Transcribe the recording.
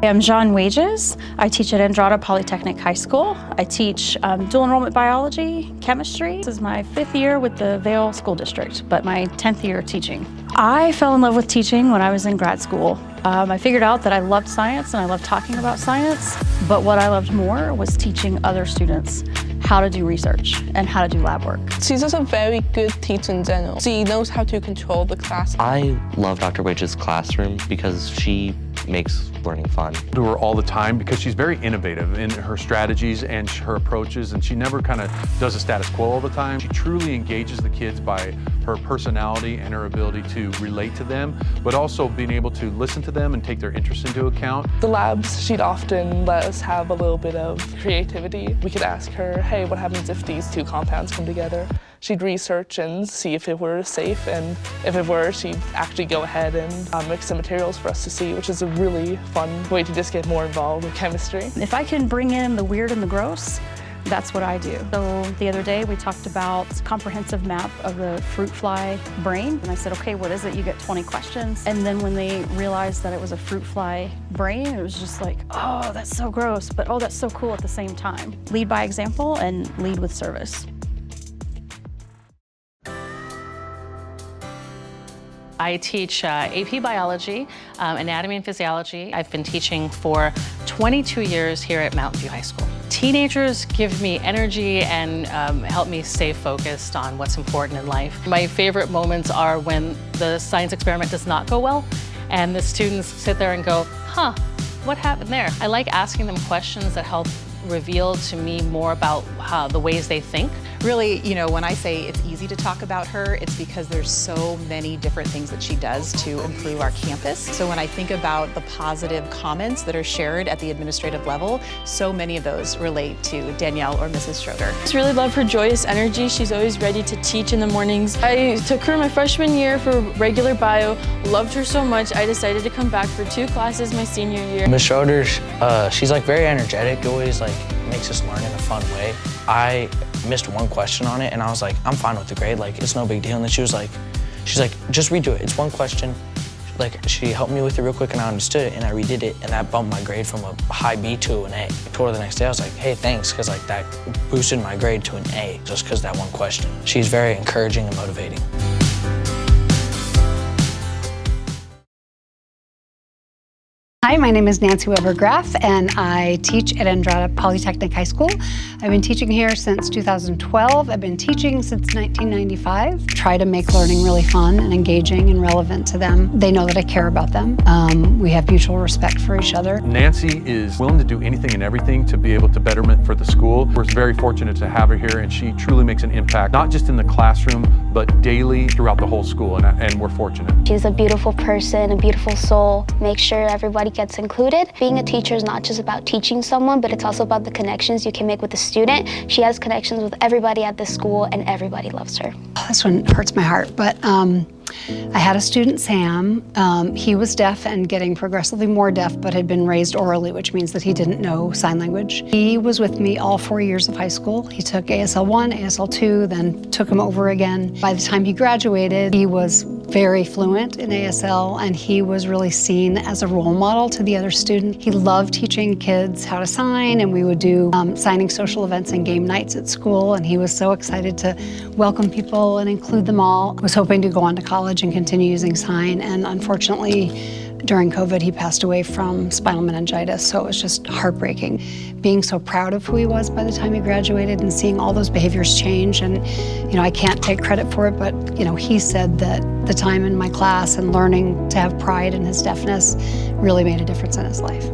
I'm Jean Wages. I teach at Andrada Polytechnic High School. I teach dual enrollment biology, chemistry. This is my 5th year with the Vail School District, but my 10th year teaching. I fell in love with teaching when I was in grad school. I figured out that I loved science and I loved talking about science, but what I loved more was teaching other students how to do research and how to do lab work. She's just a very good teacher in general. She knows how to control the class. I love Dr. Wages' classroom because she makes learning fun. To her all the time because she's very innovative in her strategies and her approaches, and she never kind of does a status quo all the time. She truly engages the kids by her personality and her ability to relate to them, but also being able to listen to them and take their interests into account. The labs, she'd often let us have a little bit of creativity. We could ask her, hey, what happens if these two compounds come together? She'd research and see if it were safe, and if it were, she'd actually go ahead and mix some materials for us to see, which is a really fun way to just get more involved with chemistry. If I can bring in the weird and the gross, that's what I do. So the other day we talked about a comprehensive map of the fruit fly brain, and I said, okay, what is it? You get 20 questions. And then when they realized that it was a fruit fly brain, it was just like, oh, that's so gross, but oh, that's so cool at the same time. Lead by example and lead with service. I teach AP Biology, Anatomy and Physiology. I've been teaching for 22 years here at Mountain View High School. Teenagers give me energy and help me stay focused on what's important in life. My favorite moments are when the science experiment does not go well and the students sit there and go, huh, what happened there? I like asking them questions that help reveal to me more about the ways they think. Really, you know, when I say it's easy to talk about her, it's because there's so many different things that she does to improve our campus. So when I think about the positive comments that are shared at the administrative level, so many of those relate to Danielle or Mrs. Schroeder. I just really love her joyous energy. She's always ready to teach in the mornings. I took her my freshman year for regular bio, loved her so much, I decided to come back for 2 classes my senior year. Ms. Schroeder, she's like very energetic, always like makes us learn in a fun way. I missed one question on it and I was like, I'm fine with the grade, like it's no big deal. And then she's like, just redo it, it's one question. Like she helped me with it real quick and I understood it and I redid it and that bumped my grade from a high B to an A. I told her the next day, I was like, hey, thanks, because like that boosted my grade to an A just because that one question. She's very encouraging and motivating. Hi, my name is Nancy Weber-Graff and I teach at Andrada Polytechnic High School. I've been teaching here since 2012. I've been teaching since 1995. Try to make learning really fun and engaging and relevant to them. They know that I care about them. We have mutual respect for each other. Nancy is willing to do anything and everything to be able to betterment for the school. We're very fortunate to have her here and she truly makes an impact, not just in the classroom, but daily throughout the whole school, and we're fortunate. She's a beautiful person, a beautiful soul. Make sure everybody gets included. Being a teacher is not just about teaching someone, but it's also about the connections you can make with the student. She has connections with everybody at the school and everybody loves her. This one hurts my heart, but I had a student, Sam. He was deaf and getting progressively more deaf, but had been raised orally, which means that he didn't know sign language. He was with me all 4 years of high school. He took ASL 1, ASL 2, then took him over again. By the time he graduated, he was very fluent in ASL, and he was really seen as a role model to the other students. He loved teaching kids how to sign, and we would do signing social events and game nights at school, and he was so excited to welcome people and include them all. Was hoping to go on to college and continue using sign, and unfortunately, during COVID, he passed away from spinal meningitis, so it was just heartbreaking. Being so proud of who he was by the time he graduated and seeing all those behaviors change, and I can't take credit for it, but he said that the time in my class and learning to have pride in his deafness really made a difference in his life.